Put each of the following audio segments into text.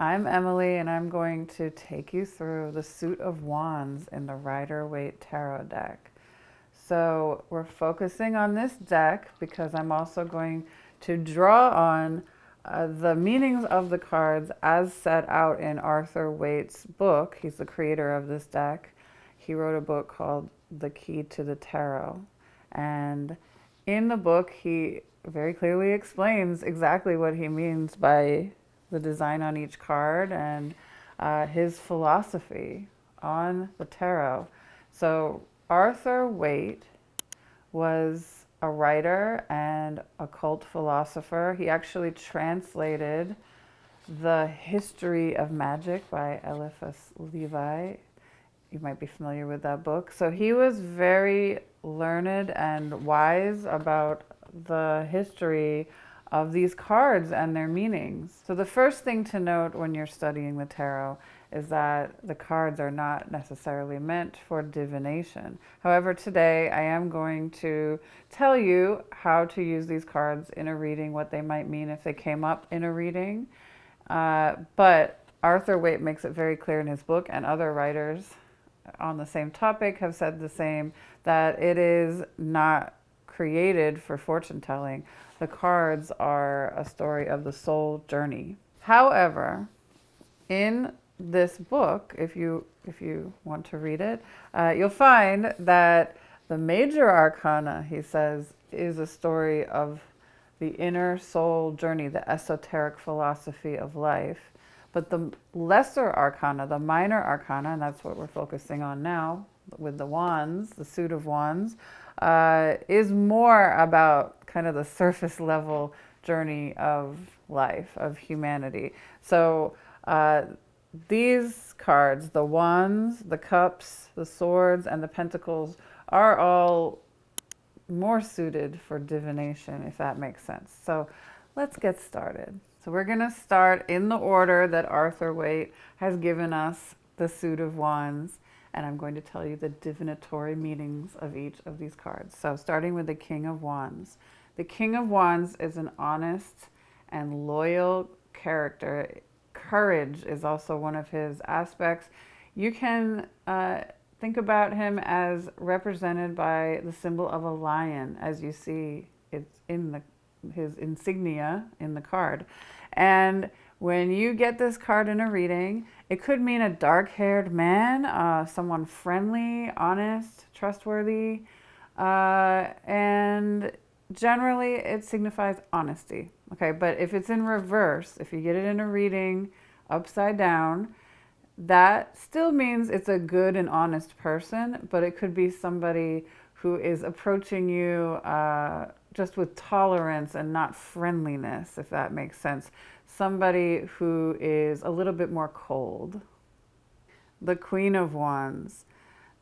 I'm Emily, and I'm going to take you through the Suit of Wands in the Rider-Waite Tarot deck. So we're focusing on this deck because I'm also going to draw on the meanings of the cards as set out in Arthur Waite's book. He's the creator of this deck. He wrote a book called The Key to the Tarot. And in the book, he very clearly explains exactly what he means by the design on each card and his philosophy on the tarot. So Arthur Waite was a writer and occult philosopher. He actually translated The History of Magic by Eliphas Levi. You might be familiar with that book. So he was very learned and wise about the history of these cards and their meanings. So the first thing to note when you're studying the tarot is that the cards are not necessarily meant for divination. However, today I am going to tell you how to use these cards in a reading, what they might mean if they came up in a reading. But Arthur Waite makes it very clear in his book, and other writers on the same topic have said the same, that it is not created for fortune telling. The cards are a story of the soul journey. However, in this book, if you want to read it, you'll find that the major arcana, he says, is a story of the inner soul journey, the esoteric philosophy of life. But the lesser arcana, the minor arcana, and that's what we're focusing on now with the wands, the Suit of Wands, is more about kind of the surface level journey of life, of humanity. So these cards, the wands, the cups, the swords, and the pentacles, are all more suited for divination, if that makes sense. So let's get started. So we're going to start in the order that Arthur Waite has given us the Suit of Wands, and I'm going to tell you the divinatory meanings of each of these cards. So starting with the King of Wands. The King of Wands is an honest and loyal character. Courage is also one of his aspects. You can think about him as represented by the symbol of a lion, as you see it's in his insignia in the card. And when you get this card in a reading, it could mean a dark-haired man, someone friendly, honest, trustworthy, and generally it signifies honesty. Okay, but if it's in reverse, if you get it in a reading upside down, that still means it's a good and honest person, but it could be somebody who is approaching you just with tolerance and not friendliness, if that makes sense. Somebody who is a little bit more cold. The Queen of Wands.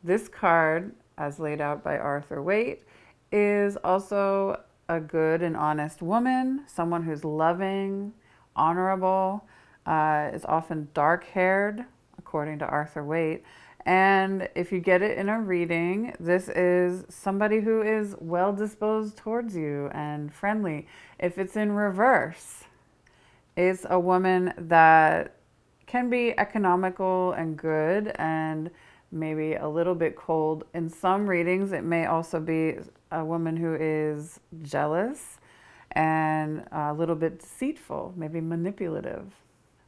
This card, as laid out by Arthur Waite, is also a good and honest woman, someone who's loving, honorable, is often dark-haired, according to Arthur Waite. And if you get it in a reading, this is somebody who is well disposed towards you and friendly. If it's in reverse, it's a woman that can be economical and good and maybe a little bit cold. In some readings, it may also be a woman who is jealous and a little bit deceitful, maybe manipulative.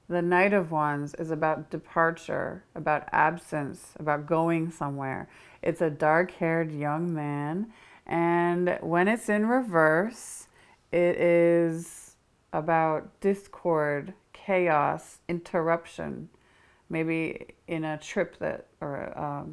The Knight of Wands is about departure, about absence, about going somewhere. It's a dark-haired young man, and when it's in reverse, it is about discord, chaos, interruption, maybe in a trip or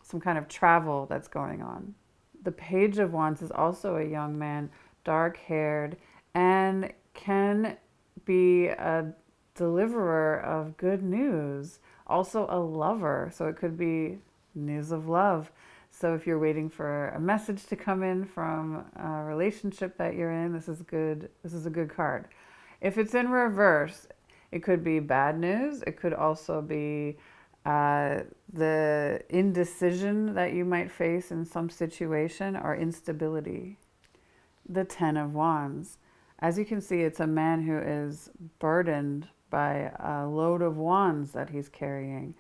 some kind of travel that's going on. The Page of Wands is also a young man, dark-haired, and can be a deliverer of good news, also a lover, so it could be news of love. So if you're waiting for a message to come in from a relationship that you're in, this is good. This is a good card. If it's in reverse, it could be bad news. It could also be the indecision that you might face in some situation, or instability. The Ten of Wands. As you can see, it's a man who is burdened by a load of wands that he's carrying.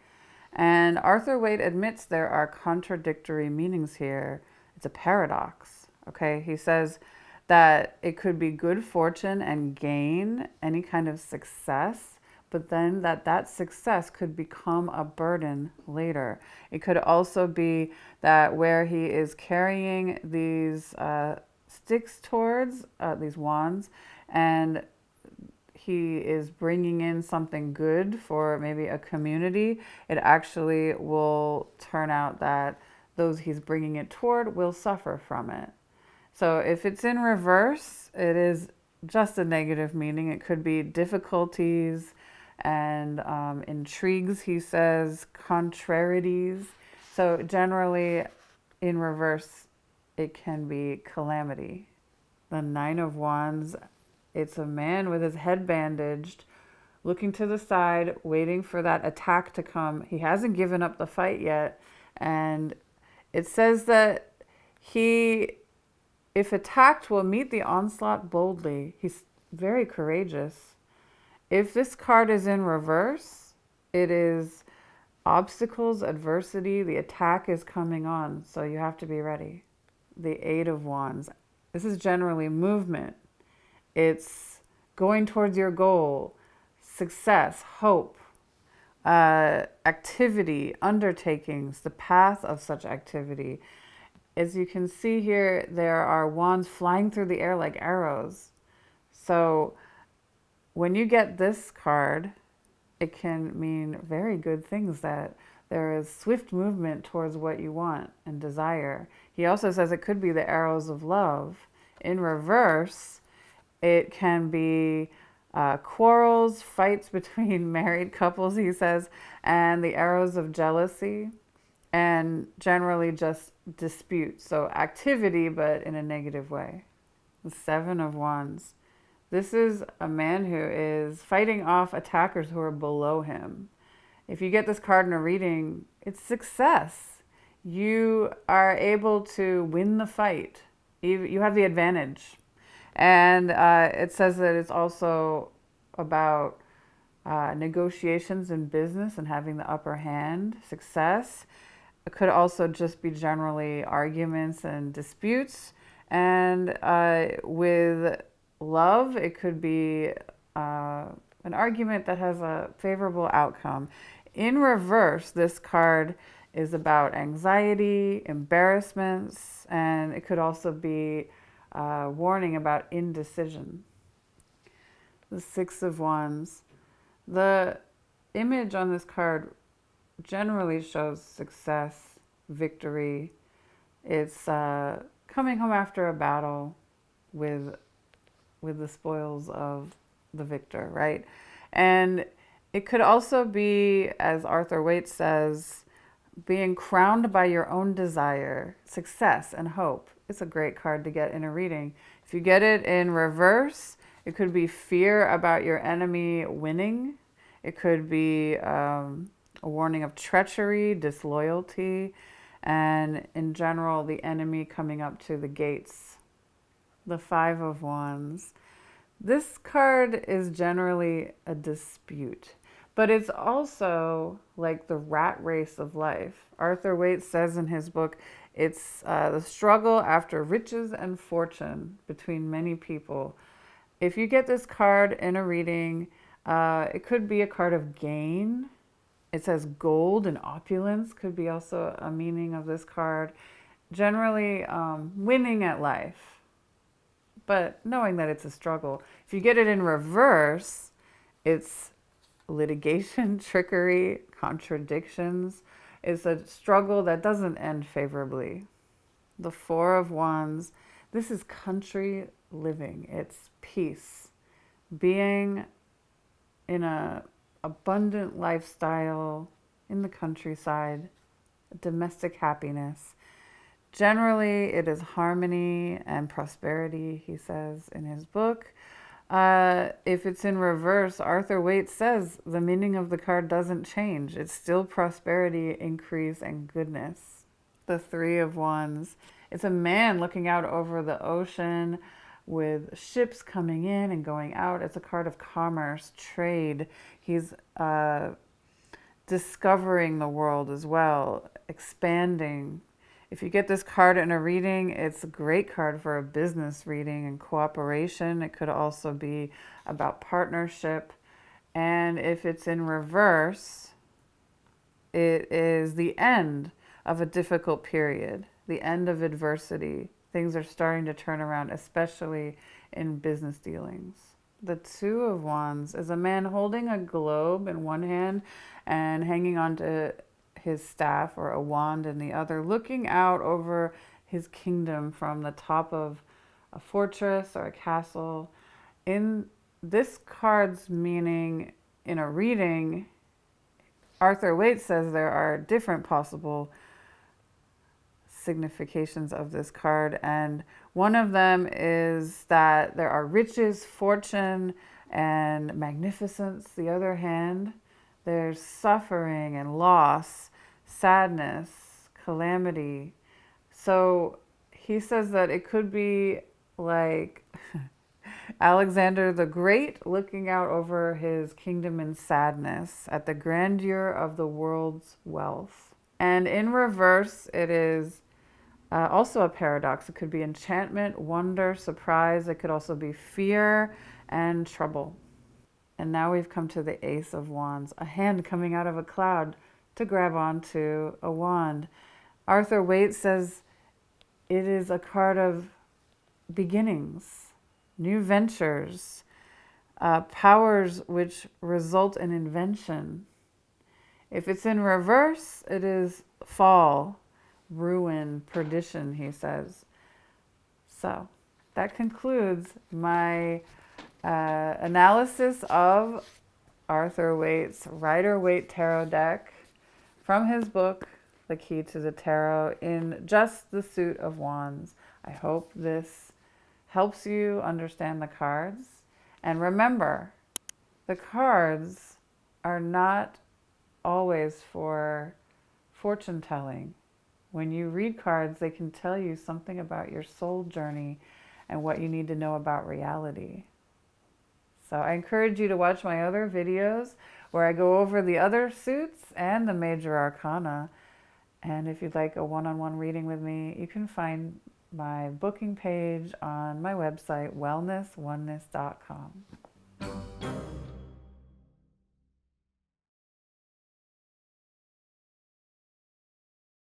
And Arthur Waite admits there are contradictory meanings here. It's a paradox, okay? He says that it could be good fortune and gain, any kind of success, but then that success could become a burden later. It could also be that where he is carrying these sticks towards, these wands, and he is bringing in something good for maybe a community, it actually will turn out that those he's bringing it toward will suffer from it. So if it's in reverse, it is just a negative meaning. It could be difficulties and intrigues, he says, contrarieties. So generally in reverse, it can be calamity. The Nine of Wands, it's a man with his head bandaged, looking to the side, waiting for that attack to come. He hasn't given up the fight yet. And it says that he, if attacked, will meet the onslaught boldly. He's very courageous. If this card is in reverse, it is obstacles, adversity, the attack is coming on. So you have to be ready. The Eight of Wands. This is generally movement. It's going towards your goal, success, hope, activity, undertakings, the path of such activity. As you can see here, there are wands flying through the air like arrows. So when you get this card, it can mean very good things, that there is swift movement towards what you want and desire. He also says it could be the arrows of love. In reverse, it can be quarrels, fights between married couples, he says, and the arrows of jealousy, and generally just disputes. So activity, but in a negative way. The Seven of Wands. This is a man who is fighting off attackers who are below him. If you get this card in a reading, it's success. You are able to win the fight. You have the advantage. And it says that it's also about negotiations in business and having the upper hand, success. It could also just be generally arguments and disputes. And with love, it could be an argument that has a favorable outcome. In reverse, this card is about anxiety, embarrassments, and it could also be warning about indecision. The Six of Wands. The image on this card generally shows success, victory. It's coming home after a battle with the spoils of the victor, right? And it could also be, as Arthur Waite says, being crowned by your own desire, success and hope. It's a great card to get in a reading. If you get it in reverse, it could be fear about your enemy winning. It could be a warning of treachery, disloyalty, and in general, the enemy coming up to the gates. The Five of Wands. This card is generally a dispute, but it's also like the rat race of life. Arthur Waite says in his book, it's the struggle after riches and fortune between many people. If you get this card in a reading, it could be a card of gain. It says gold and opulence could be also a meaning of this card. Generally, winning at life, but knowing that it's a struggle. If you get it in reverse, it's litigation, trickery, contradictions. It's a struggle that doesn't end favorably. The Four of Wands. This is country living. It's peace. Being in an abundant lifestyle in the countryside. Domestic happiness. Generally, it is harmony and prosperity, he says in his book. If it's in reverse, Arthur Waite says the meaning of the card doesn't change. It's still prosperity, increase, and goodness. The Three of Wands. It's a man looking out over the ocean, with ships coming in and going out. It's a card of commerce, trade. He's discovering the world as well, expanding. If you get this card in a reading, it's a great card for a business reading and cooperation. It could also be about partnership. And if it's in reverse, it is the end of a difficult period, the end of adversity. Things are starting to turn around, especially in business dealings. The Two of Wands is a man holding a globe in one hand and hanging onto his staff or a wand in the other, looking out over his kingdom from the top of a fortress or a castle. In this card's meaning in a reading, Arthur Waite says there are different possible significations of this card, and one of them is that there are riches, fortune, and magnificence. The other hand, there's suffering and loss, sadness, calamity. So he says that it could be like Alexander the Great looking out over his kingdom in sadness at the grandeur of the world's wealth. And in reverse, it is also a paradox. It could be enchantment, wonder, surprise. It could also be fear and trouble. And now we've come to the Ace of Wands, a hand coming out of a cloud to grab onto a wand. Arthur Waite says it is a card of beginnings, new ventures, powers which result in invention. If it's in reverse, it is fall, ruin, perdition, he says. So that concludes my analysis of Arthur Waite's Rider-Waite tarot deck from his book, The Key to the Tarot, in just the suit of wands. I hope this helps you understand the cards. And remember, the cards are not always for fortune telling. When you read cards, they can tell you something about your soul journey and what you need to know about reality. So I encourage you to watch my other videos where I go over the other suits and the major arcana. And if you'd like a one-on-one reading with me, you can find my booking page on my website, wellnessoneness.com.